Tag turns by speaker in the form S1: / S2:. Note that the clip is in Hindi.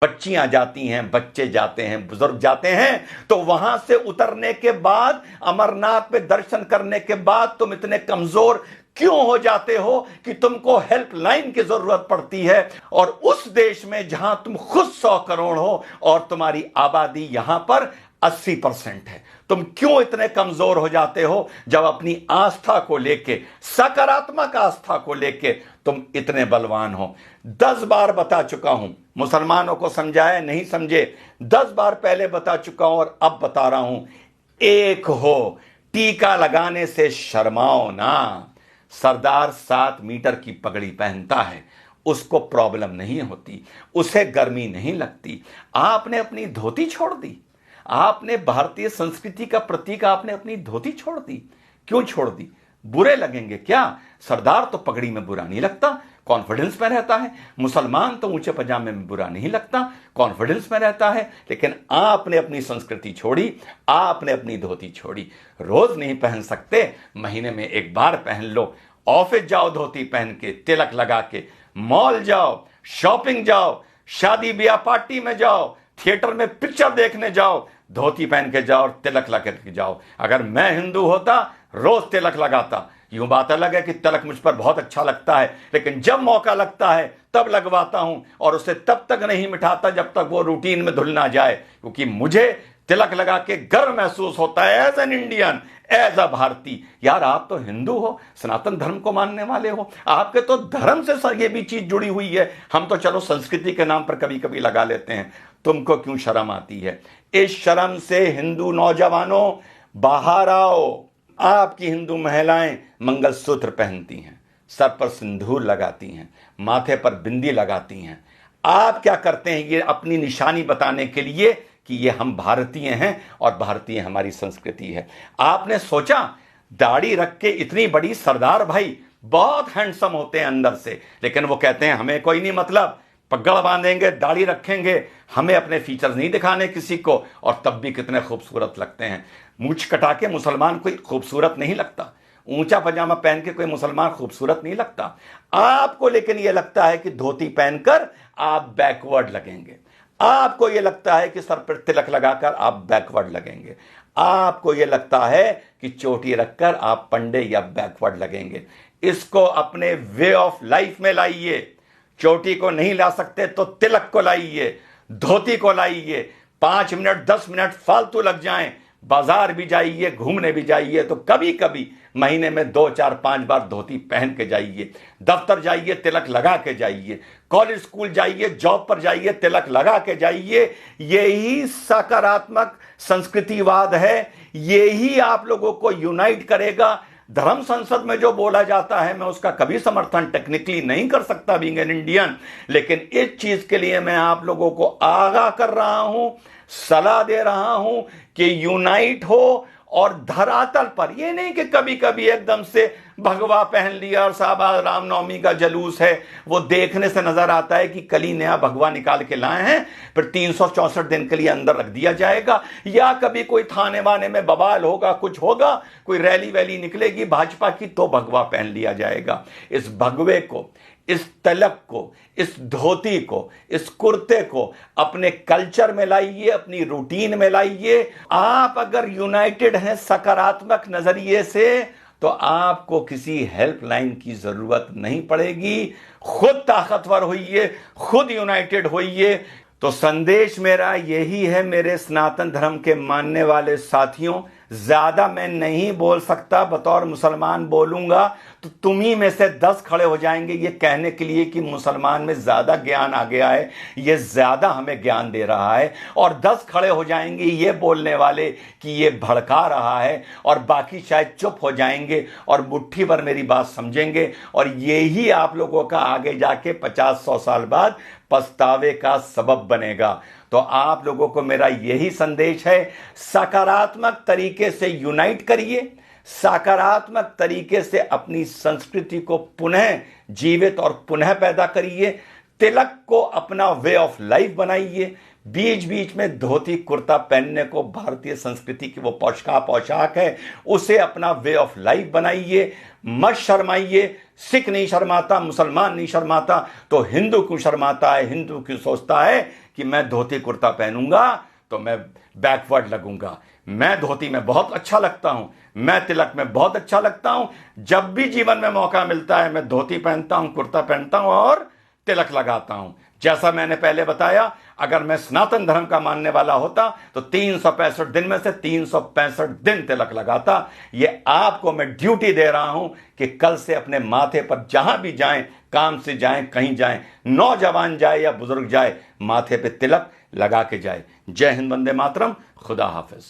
S1: बच्चियां जाती हैं, बच्चे जाते हैं, बुजुर्ग जाते हैं, तो वहां से उतरने के बाद, अमरनाथ में दर्शन करने के बाद तुम इतने कमजोर क्यों हो जाते हो कि तुमको हेल्पलाइन की जरूरत पड़ती है? और उस देश में जहां तुम खुद 100 करोड़ हो और तुम्हारी आबादी यहां पर 80% है, तुम क्यों इतने कमजोर हो जाते हो जब अपनी आस्था को लेके, सकारात्मक आस्था को लेके तुम इतने बलवान हो? 10 बार बता चुका हूं, मुसलमानों को समझाए नहीं समझे, 10 बार पहले बता चुका हूं और अब बता रहा हूं, एक हो, टीका लगाने से शर्माओ ना। सरदार 7 मीटर की पगड़ी पहनता है, उसको प्रॉब्लम नहीं होती, उसे गर्मी नहीं लगती। आपने अपनी धोती छोड़ दी, आपने भारतीय संस्कृति का प्रतीक, आपने अपनी धोती छोड़ दी। क्यों छोड़ दी? बुरे लगेंगे क्या? सरदार तो पगड़ी में बुरा नहीं लगता, कॉन्फिडेंस में रहता है। मुसलमान तो ऊंचे पजामे में बुरा नहीं लगता, कॉन्फिडेंस में रहता है। लेकिन आपने अपनी संस्कृति छोड़ी, आपने अपनी धोती छोड़ी। रोज नहीं पहन सकते, महीने में एक बार पहन लो। ऑफिस जाओ धोती पहन के, तिलक लगा के, मॉल जाओ, शॉपिंग जाओ, शादी ब्याह पार्टी में जाओ, थिएटर में पिक्चर देखने जाओ, धोती पहन के जाओ और तिलक लगा के जाओ। अगर मैं हिंदू होता, रोज तिलक लगाता। यूं बात अलग है कि तिलक मुझ पर बहुत अच्छा लगता है, लेकिन जब मौका लगता है तब लगवाता हूं, और उसे तब तक नहीं मिटाता जब तक वो रूटीन में धुल ना जाए, क्योंकि मुझे तिलक लगा के गर्व महसूस होता है as an Indian, as a भारतीय। यार, आप तो हिंदू हो, सनातन धर्म को मानने वाले हो, आपके तो धर्म से सर ये भी चीज जुड़ी हुई है। हम तो चलो संस्कृति के नाम पर कभी कभी लगा लेते हैं। तुमको क्यों शर्म आती है? इस शर्म से हिंदू नौजवानों बाहर आओ। आपकी हिंदू महिलाएं मंगलसूत्र पहनती हैं, सर पर सिंदूर लगाती हैं, माथे पर बिंदी लगाती हैं। आप क्या करते हैं? ये अपनी निशानी बताने के लिए कि ये हम भारतीय हैं और भारतीय हमारी संस्कृति है। आपने सोचा दाढ़ी रख के इतनी बड़ी सरदार भाई बहुत हैंडसम होते हैं अंदर से, लेकिन वो कहते हैं हमें कोई नहीं मतलब, पगड़ बांधेंगे, दाढ़ी रखेंगे, हमें अपने फीचर्स नहीं दिखाने किसी को, और तब भी कितने खूबसूरत लगते हैं। मूंछ कटा के मुसलमान कोई खूबसूरत नहीं लगता, ऊंचा पजामा पहन के कोई मुसलमान खूबसूरत नहीं लगता। आपको लेकिन यह लगता है कि धोती पहनकर आप बैकवर्ड लगेंगे, आपको यह लगता है कि सर पर तिलक लगाकर आप बैकवर्ड लगेंगे, आपको यह लगता है कि चोटी रखकर आप पंडे या बैकवर्ड लगेंगे। इसको अपने वे ऑफ लाइफ में लाइए। चोटी को नहीं ला सकते तो तिलक को लाइए, धोती को लाइए। 5 मिनट 10 मिनट फालतू लग जाएं, बाजार भी जाइए, घूमने भी जाइए, तो कभी कभी महीने में 2 4 5 बार धोती पहन के जाइए। दफ्तर जाइए, तिलक लगा के जाइए। कॉलेज स्कूल जाइए, जॉब पर जाइए, तिलक लगा के जाइए। यही सकारात्मक संस्कृतिवाद है, यही आप लोगों को यूनाइट करेगा। धर्म संसद में जो बोला जाता है, मैं उसका कभी समर्थन टेक्निकली नहीं कर सकता बीइंग एन इंडियन, लेकिन इस चीज के लिए मैं आप लोगों को आगाह कर रहा हूं, सलाह दे रहा हूं कि यूनाइट हो। और धरातल पर ये नहीं कि कभी कभी एकदम से भगवा पहन लिया और साहब आज रामनवमी का जलूस है, वो देखने से नजर आता है कि कल ही नया भगवा निकाल के लाए हैं, फिर 364 दिन के लिए अंदर रख दिया जाएगा। या कभी कोई थाने वाने में बवाल होगा, कुछ होगा, कोई रैली वैली निकलेगी भाजपा की, तो भगवा पहन लिया जाएगा। इस भगवे को, इस तलक को, इस धोती को, इस कुर्ते को अपने कल्चर में लाइए, अपनी रूटीन में लाइए। आप अगर यूनाइटेड हैं सकारात्मक नजरिए से, तो आपको किसी हेल्पलाइन की जरूरत नहीं पड़ेगी। खुद ताकतवर होइए, खुद यूनाइटेड होइए। तो संदेश मेरा यही है मेरे सनातन धर्म के मानने वाले साथियों, ज्यादा मैं नहीं बोल सकता, बतौर मुसलमान बोलूंगा तो तुम ही में से 10 खड़े हो जाएंगे ये कहने के लिए कि मुसलमान में ज्यादा ज्ञान आ गया है, ये ज्यादा हमें ज्ञान दे रहा है, और 10 खड़े हो जाएंगे ये बोलने वाले कि ये भड़का रहा है, और बाकी शायद चुप हो जाएंगे और मुट्ठी भर मेरी बात समझेंगे। और यही आप लोगों का आगे जाके 50-100 साल बाद पछतावे का सबब बनेगा। तो आप लोगों को मेरा यही संदेश है, सकारात्मक तरीके से यूनाइट करिए, सकारात्मक तरीके से अपनी संस्कृति को पुनः जीवित और पुनः पैदा करिए। तिलक को अपना वे ऑफ लाइफ बनाइए। बीच बीच में धोती कुर्ता पहनने को भारतीय संस्कृति की वो पोशाक है, उसे अपना वे ऑफ लाइफ बनाइए। मत शर्माइए। सिख नहीं शर्माता, मुसलमान नहीं शर्माता, तो हिंदू क्यों शर्माता है? हिंदू क्यों सोचता है कि मैं धोती कुर्ता पहनूंगा तो मैं बैकवर्ड लगूंगा? मैं धोती में बहुत अच्छा लगता हूं, मैं तिलक में बहुत अच्छा लगता हूं। जब भी जीवन में मौका मिलता है मैं धोती पहनता हूं, कुर्ता पहनता हूं और तिलक लगाता हूं। जैसा मैंने पहले बताया, अगर मैं सनातन धर्म का मानने वाला होता तो 365 दिन में से 365 दिन तिलक लगाता। ये आपको मैं ड्यूटी दे रहा हूं कि कल से अपने माथे पर जहां भी जाएं, काम से जाएं, कहीं जाएं, नौजवान जाए या बुजुर्ग जाए, माथे पे तिलक लगा के जाए। जय हिंद, वंदे मातरम, खुदा हाफिज।